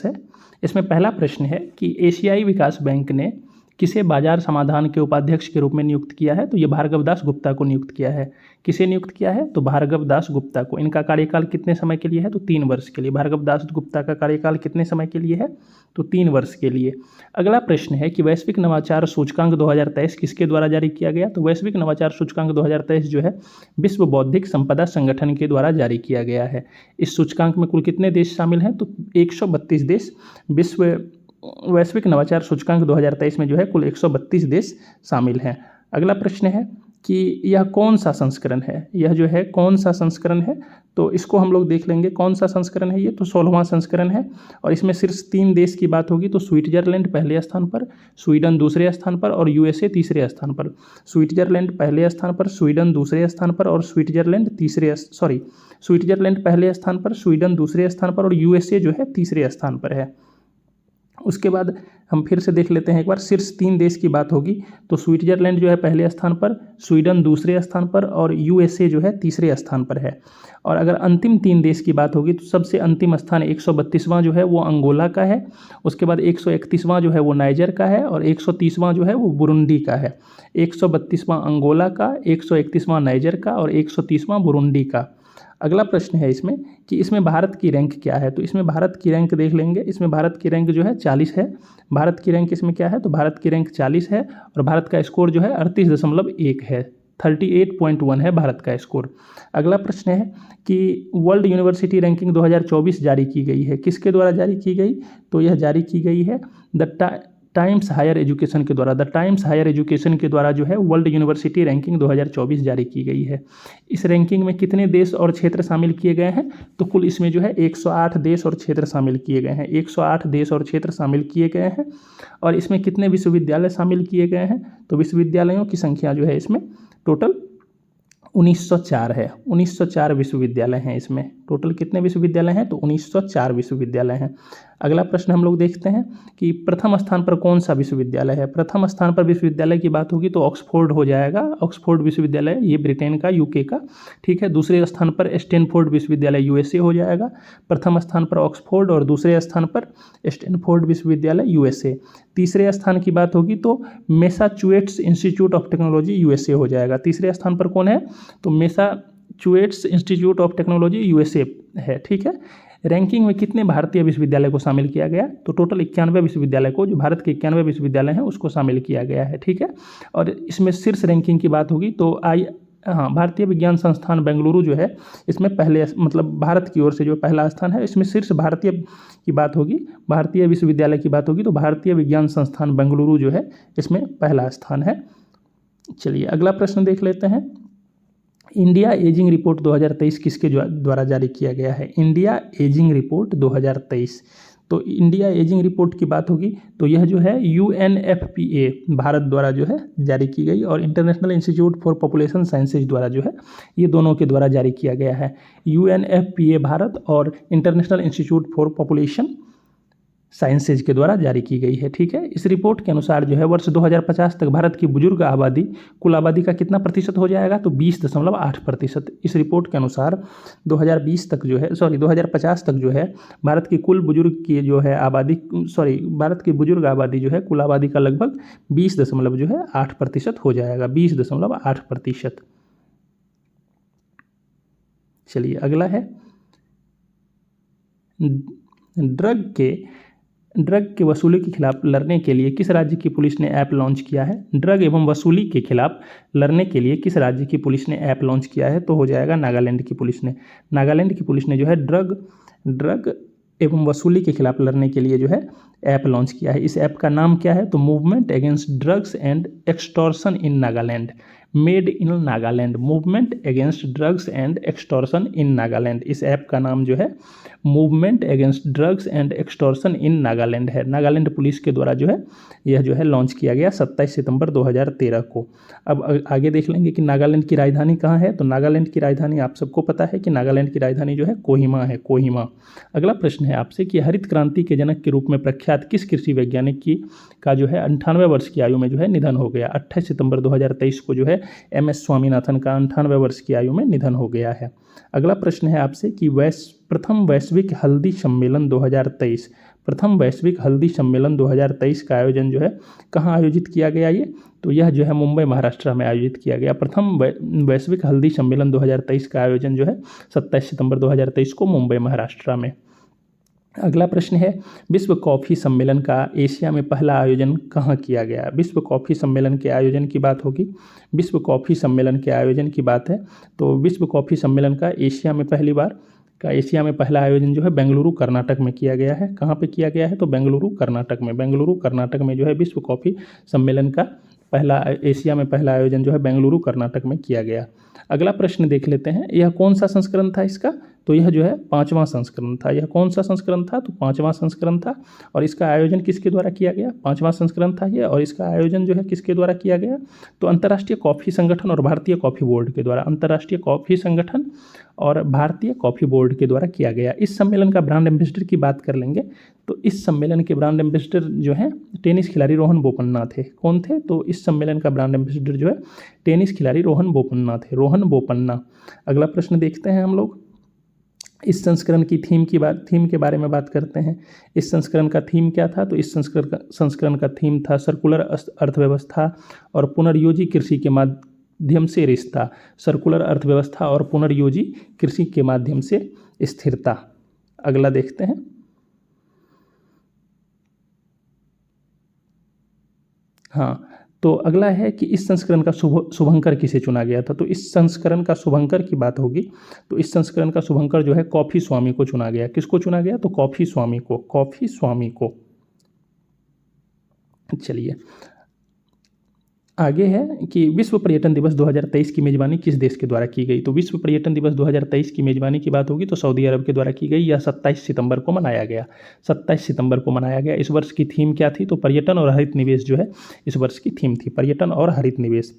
है। इसमें पहला प्रश्न है कि एशियाई विकास बैंक ने किसे बाजार समाधान के उपाध्यक्ष के रूप में नियुक्त किया है? तो ये भार्गव दास गुप्ता को नियुक्त किया है। किसे नियुक्त किया है? तो भार्गव दास गुप्ता को। इनका कार्यकाल कितने समय के लिए है? तो 3 वर्ष के लिए। भार्गव दास गुप्ता का कार्यकाल कितने समय के लिए है? तो 3 वर्ष के लिए। अगला प्रश्न है कि वैश्विक नवाचार सूचकांक 2023 किसके द्वारा जारी किया गया? तो वैश्विक नवाचार सूचकांक 2023 जो है विश्व बौद्धिक संपदा संगठन के द्वारा जारी किया गया है। इस सूचकांक में कुल कितने देश शामिल हैं? तो 132 देश वैश्विक नवाचार सूचकांक 2023 में जो है कुल 132 देश शामिल हैं। अगला प्रश्न है कि यह कौन सा संस्करण है? यह जो है कौन सा संस्करण है? तो इसको हम लोग देख लेंगे कौन सा संस्करण है। ये तो 16वां संस्करण है और इसमें सिर्फ 3 देश की बात होगी। तो स्विट्जरलैंड पहले स्थान पर, स्वीडन दूसरे स्थान पर और यूएसए तीसरे स्थान पर। स्विट्जरलैंड पहले स्थान पर, स्वीडन दूसरे स्थान पर और स्विट्जरलैंड पहले स्थान पर, स्वीडन दूसरे स्थान पर और यूएसए जो है तीसरे स्थान पर है। उसके बाद हम फिर से देख लेते हैं एक बार, शीर्ष 3 देश की बात होगी तो स्विट्जरलैंड जो है पहले स्थान पर, स्वीडन दूसरे स्थान पर और यूएसए जो है तीसरे स्थान पर है। और अगर अंतिम 3 देश की बात होगी तो सबसे अंतिम स्थान 132वां जो है वो अंगोला का है। उसके बाद 131वां जो है वो नाइजर का है और 130वां जो है वो बुरुंडी का है। 132वां अंगोला का, 131वां नाइजर का और 130वां बुरुंडी का। अगला प्रश्न है इसमें कि इसमें भारत की रैंक क्या है? तो इसमें भारत की रैंक देख लेंगे। इसमें भारत की रैंक जो है 40 है। भारत की रैंक इसमें क्या है? तो भारत की रैंक 40 है और भारत का स्कोर जो है 38.1 है। 38.1 है भारत का स्कोर। अगला प्रश्न है कि वर्ल्ड यूनिवर्सिटी रैंकिंग 2024 जारी की गई है। किसके द्वारा जारी की गई? तो यह जारी की गई है टाइम्स हायर एजुकेशन के द्वारा। द टाइम्स हायर एजुकेशन के द्वारा जो है वर्ल्ड यूनिवर्सिटी रैंकिंग 2024 जारी की गई है। इस रैंकिंग में कितने देश और क्षेत्र शामिल किए गए हैं? तो कुल इसमें जो है 108 देश और क्षेत्र शामिल किए गए हैं। 108 देश और क्षेत्र शामिल किए गए हैं। और इसमें कितने विश्वविद्यालय शामिल किए गए हैं? तो विश्वविद्यालयों की संख्या जो है इसमें टोटल 1904 है। 1904 विश्वविद्यालय हैं इसमें। टोटल कितने विश्वविद्यालय हैं? तो 1904 विश्वविद्यालय हैं। अगला प्रश्न हम लोग देखते हैं कि प्रथम स्थान पर कौन सा विश्वविद्यालय है? प्रथम स्थान पर विश्वविद्यालय की बात होगी तो ऑक्सफोर्ड हो जाएगा। ऑक्सफोर्ड विश्वविद्यालय ये ब्रिटेन का, यूके का, ठीक है। दूसरे स्थान पर स्टैनफोर्ड विश्वविद्यालय यूएसए हो जाएगा। प्रथम स्थान पर ऑक्सफोर्ड और दूसरे स्थान पर स्टैनफोर्ड विश्वविद्यालय यूएसए। तीसरे स्थान की बात होगी तो Massachusetts institute of technology USA हो जाएगा। तीसरे स्थान पर कौन है? तो Massachusetts institute of technology USA है, ठीक है। रैंकिंग में कितने भारतीय विश्वविद्यालय को शामिल किया गया? तो टोटल 91 विश्वविद्यालय को, जो भारत के 91 विश्वविद्यालय हैं उसको शामिल किया गया है, ठीक है। और इसमें शीर्ष रैंकिंग की बात होगी तो भारतीय विज्ञान संस्थान बेंगलुरु जो है इसमें पहले, मतलब भारत की ओर से जो पहला स्थान है, इसमें शीर्ष भारतीय की बात होगी, भारतीय विश्वविद्यालय की बात होगी तो भारतीय विज्ञान संस्थान बेंगलुरु जो है इसमें पहला स्थान है। चलिए अगला प्रश्न देख लेते हैं। इंडिया एजिंग रिपोर्ट 2023 किसके द्वारा जारी किया गया है? India ageing report 2023। तो इंडिया एजिंग रिपोर्ट की बात होगी तो यह जो है UNFPA भारत द्वारा जो है जारी की गई और international institute for population sciences द्वारा जो है ये दोनों के द्वारा जारी किया गया है। UNFPA भारत और international institute for population sciences के द्वारा जारी की गई है, ठीक है। इस रिपोर्ट के अनुसार जो है वर्ष 2050 तक भारत की बुजुर्ग आबादी कुल आबादी का कितना प्रतिशत हो जाएगा? तो 20.8%। इस रिपोर्ट के अनुसार 2050 तक जो है भारत की कुल बुजुर्ग की जो है आबादी, भारत की बुजुर्ग आबादी जो है कुल आबादी का लगभग 20.8% हो जाएगा। 20.8%। चलिए अगला है ड्रग के वसूली के खिलाफ लड़ने के लिए किस राज्य की पुलिस ने ऐप लॉन्च किया है? ड्रग एवं वसूली के खिलाफ लड़ने के लिए किस राज्य की पुलिस ने ऐप लॉन्च किया है? तो हो जाएगा नागालैंड की पुलिस ने। नागालैंड की पुलिस ने जो है ड्रग एवं वसूली के खिलाफ लड़ने के लिए जो है ऐप लॉन्च किया है। इस ऐप का नाम क्या है? तो movement against drugs and extortion in Nagaland, made in Nagaland. Movement against drugs and extortion in Nagaland. इस ऐप का नाम जो है movement against drugs and extortion in Nagaland है। नागालैंड पुलिस के द्वारा जो है यह जो है लॉन्च किया गया 27 सितंबर 2013 को। अब आगे देख लेंगे कि नागालैंड की राजधानी कहाँ है। तो नागालैंड की राजधानी आप सबको पता है कि नागालैंड की राजधानी जो है कोहिमा है, कोहिमा। अगला प्रश्न है आपसे कि हरित क्रांति के जनक के रूप में प्रख्यात किस कृषि वैज्ञानिक का जो है 98 वर्ष की आयु में जो है निधन हो गया। 28 सितंबर 2023 को जो है MS स्वामीनाथन का 98 वर्ष की आयु में निधन हो गया है। अगला प्रश्न है आपसे कि प्रथम वैश्विक हल्दी सम्मेलन 2023 प्रथम वैश्विक हल्दी सम्मेलन 2023 का आयोजन जो है कहाँ आयोजित किया गया ये, तो यह जो है मुंबई महाराष्ट्र में आयोजित किया गया। प्रथम वैश्विक हल्दी सम्मेलन 2023 का आयोजन जो है 27 सितंबर 2023 को मुंबई महाराष्ट्र में। अगला प्रश्न है, विश्व कॉफ़ी सम्मेलन का एशिया में पहला आयोजन कहाँ किया गया। विश्व कॉफ़ी सम्मेलन के आयोजन की बात होगी, विश्व कॉफ़ी सम्मेलन के आयोजन की बात है तो विश्व कॉफ़ी सम्मेलन का एशिया में पहला आयोजन जो है बेंगलुरु कर्नाटक में किया गया है। कहाँ पे किया गया है, तो बेंगलुरु कर्नाटक में जो है विश्व कॉफ़ी सम्मेलन का एशिया में पहला आयोजन जो है बेंगलुरु कर्नाटक में किया गया। अगला प्रश्न देख लेते हैं, यह कौन सा संस्करण था इसका, तो यह जो है 5वां संस्करण था। यह कौन सा संस्करण था, तो 5वां संस्करण था। और इसका आयोजन किसके द्वारा किया गया, 5वां संस्करण था ये, और इसका आयोजन जो है किसके द्वारा किया गया, तो अंतर्राष्ट्रीय कॉफ़ी संगठन और भारतीय कॉफ़ी बोर्ड के द्वारा, अंतर्राष्ट्रीय कॉफ़ी संगठन और भारतीय कॉफ़ी बोर्ड के द्वारा किया गया। इस सम्मेलन का ब्रांड एम्बेसडर की बात कर लेंगे तो इस सम्मेलन के ब्रांड एम्बेसडर जो हैं टेनिस खिलाड़ी रोहन बोपन्ना थे। कौन थे, तो इस सम्मेलन का ब्रांड एम्बेसडर जो है टेनिस खिलाड़ी रोहन बोपन्ना। अगला प्रश्न देखते हैं हम लोग, इस संस्करण की थीम के बारे में बात करते हैं। इस संस्करण का थीम क्या था, तो इस संस्करण का थीम था सर्कुलर अर्थव्यवस्था और पुनर्योजी कृषि के माध्यम से रिश्ता। सर्कुलर अर्थव्यवस्था और पुनर्योजी कृषि के माध्यम से स्थिरता। अगला देखते हैं, हाँ तो अगला है कि इस संस्करण का शुभंकर किसे चुना गया था। तो इस संस्करण का शुभंकर की बात होगी तो इस संस्करण का शुभंकर जो है कॉफ़ी स्वामी को चुना गया। किसको चुना गया, तो कॉफ़ी स्वामी को। चलिए आगे है कि विश्व पर्यटन दिवस 2023 की मेज़बानी किस देश के द्वारा की गई। तो विश्व पर्यटन दिवस 2023 की मेज़बानी की बात होगी तो सऊदी अरब के द्वारा की गई। यह 27 सितंबर को मनाया गया। इस वर्ष की थीम क्या थी, तो पर्यटन और हरित निवेश जो है इस वर्ष की थीम थी। पर्यटन और हरित निवेश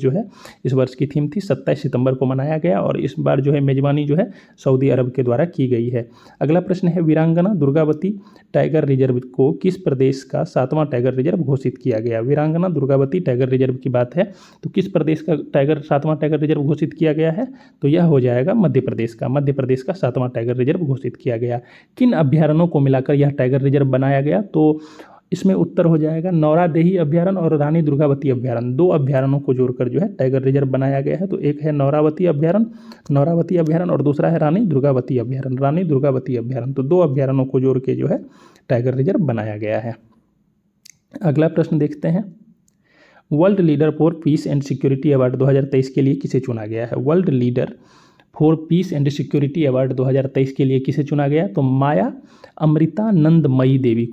जो है इस वर्ष की थीम थी। 27 सितंबर को मनाया गया और इस बार जो है मेज़बानी जो है सऊदी अरब के द्वारा की गई है। अगला प्रश्न है, वीरांगना दुर्गावती टाइगर रिजर्व को किस प्रदेश का 7वां टाइगर रिजर्व घोषित किया गया। वीरांगना दुर्गावती टाइगर रिजर्व की बात है तो किस प्रदेश का 7वां टाइगर रिजर्व घोषित किया गया है, तो यह हो जाएगा मध्य प्रदेश का 7वां टाइगर रिजर्व घोषित किया गया। किन अभ्यारण्यों को मिलाकर यह टाइगर रिजर्व बनाया गया, तो इसमें उत्तर हो जाएगा नौरादेही अभ्यारण्य और रानी दुर्गावती अभ्यारण्य। 2 अभ्यारण्यों को जोड़कर जो है टाइगर रिजर्व बनाया गया है। तो एक है नौरावती अभ्यारण्य और दूसरा है रानी दुर्गावती अभ्यारण्य। तो 2 अभ्यारण्यों को जोड़ के जो है टाइगर रिजर्व बनाया गया है। अगला प्रश्न देखते हैं, world leader for piece and security award 2023 के लिए किसे चुना गया है। World leader for piece and security award 2023 के लिए किसे चुना गया, तो माया अमृतानंदमयी देवी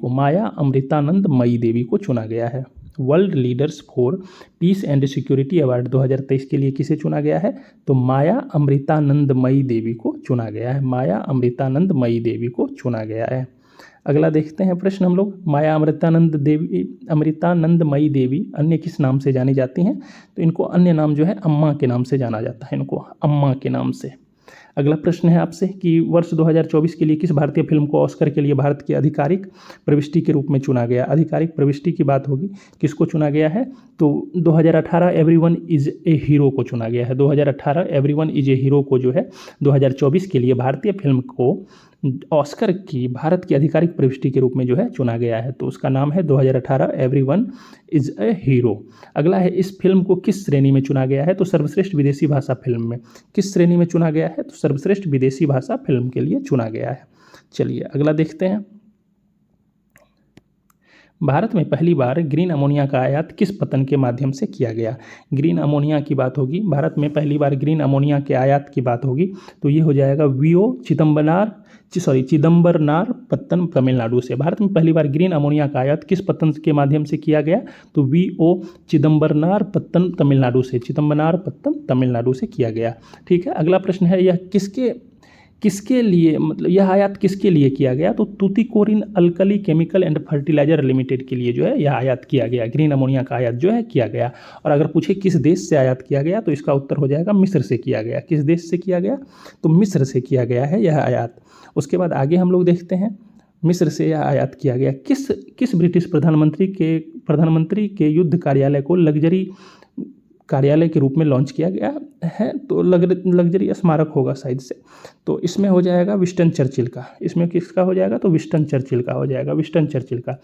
को चुना गया है। World leaders for piece and security award 2023 के लिए किसे चुना गया है, तो माया अमृतानंदमयी देवी को चुना गया है। अगला देखते हैं प्रश्न हम लोग, माया अमृतानंदमयी देवी अन्य किस नाम से जानी जाती हैं, तो इनको अन्य नाम जो है अम्मा के नाम से जाना जाता है, अगला प्रश्न है आपसे कि वर्ष 2024 के लिए किस भारतीय फिल्म को ऑस्कर के लिए भारत की आधिकारिक प्रविष्टि के रूप में चुना गया। आधिकारिक प्रविष्टि की बात होगी, किसको चुना गया है, तो 2018 एवरीवन इज ए हीरो को चुना गया है। 2018 एवरीवन इज ए हीरो को जो है 2024 के लिए भारतीय फिल्म को ऑस्कर की भारत की आधिकारिक प्रविष्टि के रूप में जो है चुना गया है। तो उसका नाम है 2018 एवरीवन इज ए हीरो। अगला है, इस फिल्म को किस श्रेणी में चुना गया है, तो सर्वश्रेष्ठ विदेशी भाषा फिल्म में। किस श्रेणी में चुना गया है, तो सर्वश्रेष्ठ विदेशी भाषा फिल्म के लिए चुना गया है। चलिए अगला देखते हैं, भारत में पहली बार ग्रीन अमोनिया का आयात किस पतन के माध्यम से किया गया। ग्रीन अमोनिया की बात होगी, भारत में पहली बार ग्रीन अमोनिया के आयात की बात होगी तो ये हो जाएगा चिदम्बरनार पत्तन तमिलनाडु से। भारत में पहली बार ग्रीन अमोनिया का आयात किस पत्तन के माध्यम से किया गया, तो चिदम्बरनार पत्तन तमिलनाडु से किया गया। ठीक है, अगला प्रश्न है, यह किसके लिए मतलब यह आयात किसके लिए किया गया, तो Tuticorin alkali chemical and fertilizer limited के लिए जो है यह आयात किया गया। ग्रीन अमोनिया का आयात जो है किया गया। और अगर पूछे किस देश से आयात किया गया तो इसका उत्तर हो जाएगा मिस्र से किया गया। किस देश से किया गया, तो मिस्र से किया गया है यह आयात। उसके बाद आगे हम लोग देखते हैं, मिस्र से यह आयात किया गया। किस ब्रिटिश प्रधानमंत्री के युद्ध कार्यालय को लग्जरी कार्यालय के रूप में लॉन्च किया गया है। तो लग्जरी स्मारक होगा शायद से, तो इसमें हो जाएगा विंस्टन चर्चिल का। इसमें किसका हो जाएगा? तो विंस्टन चर्चिल का हो जाएगा, विंस्टन चर्चिल का।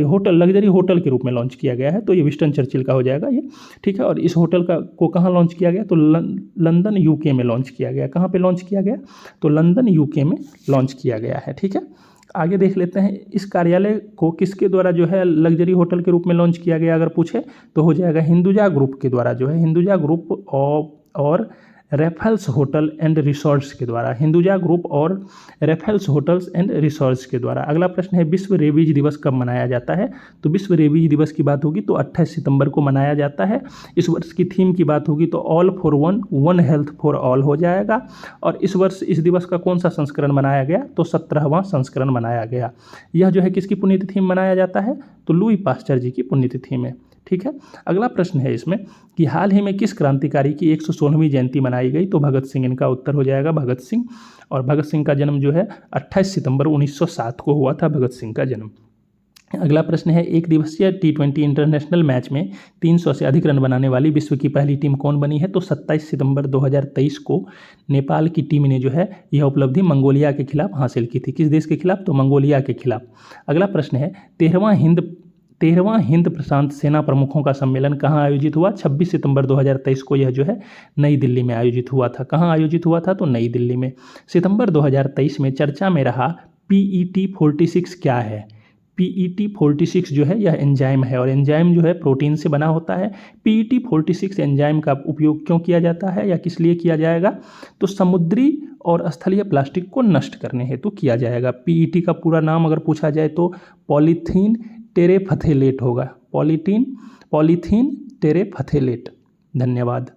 होटल, लग्जरी होटल के रूप में लॉन्च किया गया है, तो ये विंस्टन चर्चिल का हो जाएगा ये, ठीक है। और इस होटल को कहाँ लॉन्च किया गया? तो लंदन यूके में लॉन्च किया गया। कहाँ पे लॉन्च किया गया? तो लंदन यूके में लॉन्च किया गया है, ठीक है। आगे देख लेते हैं, इस कार्यालय को किसके द्वारा जो है लग्जरी होटल के रूप में लॉन्च किया गया अगर पूछे तो हो जाएगा हिंदुजा ग्रुप के द्वारा, जो है हिंदुजा ग्रुप और रेफल्स होटल एंड रिसॉर्ट्स के द्वारा, हिंदुजा ग्रुप और रेफल्स होटल्स एंड रिसॉर्ट्स के द्वारा। अगला प्रश्न है, विश्व रेबीज दिवस कब मनाया जाता है? तो विश्व रेबीज दिवस की बात होगी तो 28 सितंबर को मनाया जाता है। इस वर्ष की थीम की बात होगी तो all for one, one health for all हो जाएगा। और इस वर्ष इस दिवस का कौन सा संस्करण मनाया गया? तो 17वां संस्करण मनाया गया। यह जो है किसकी पुण्यतिथि में मनाया जाता है? तो लुई पास्चर जी की पुण्यतिथि में, ठीक है। अगला प्रश्न है इसमें कि हाल ही में किस क्रांतिकारी की 116वीं जयंती मनाई गई? तो भगत सिंह, इनका उत्तर हो जाएगा भगत सिंह। और भगत सिंह का जन्म जो है 28 सितंबर 1907 को हुआ था भगत सिंह का जन्म। अगला प्रश्न है, एक दिवसीय T20 इंटरनेशनल मैच में 300 से अधिक रन बनाने वाली विश्व की पहली टीम कौन बनी है? तो 27 सितंबर 2023 को नेपाल की टीम ने जो है यह उपलब्धि मंगोलिया के खिलाफ हासिल की थी। किस देश के खिलाफ? तो मंगोलिया के खिलाफ। अगला प्रश्न है, 13वां हिंद प्रशांत सेना प्रमुखों का सम्मेलन कहाँ आयोजित हुआ? 26 सितंबर 2023 को यह जो है नई दिल्ली में आयोजित हुआ था। कहाँ आयोजित हुआ था? तो नई दिल्ली में। सितंबर 2023 में चर्चा में रहा PET46 क्या है? PET46 जो है यह एंजाइम है, और एंजाइम जो है प्रोटीन से बना होता है। PET46 एंजाइम का उपयोग क्यों किया जाता है या किस लिए किया जाएगा? तो समुद्री और स्थलीय प्लास्टिक को नष्ट करने हेतु किया जाएगा। PET का पूरा नाम अगर पूछा जाए तो पॉलीथीन टेरेफथेलेट होगा, पॉलीथीन टेरेफथेलेट। धन्यवाद।